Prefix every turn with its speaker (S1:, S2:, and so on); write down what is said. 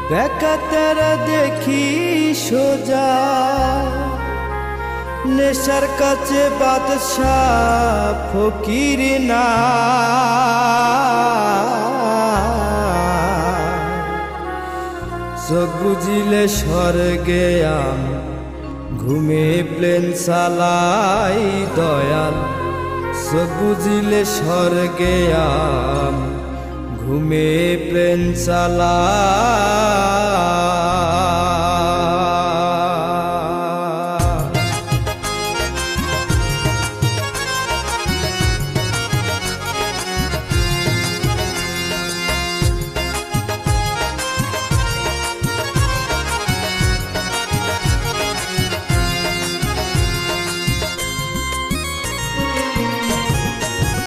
S1: বেকাতেরা দেখি সোজা নেশার কাছে বাদশাহ ফকির না চোখ বুঝিলে স্বর্গে আমি ঘুমে প্লেন চালাই দয়াল চোখ বুঝিলে স্বর্গে আমি ঘুমে প্লেন চালাই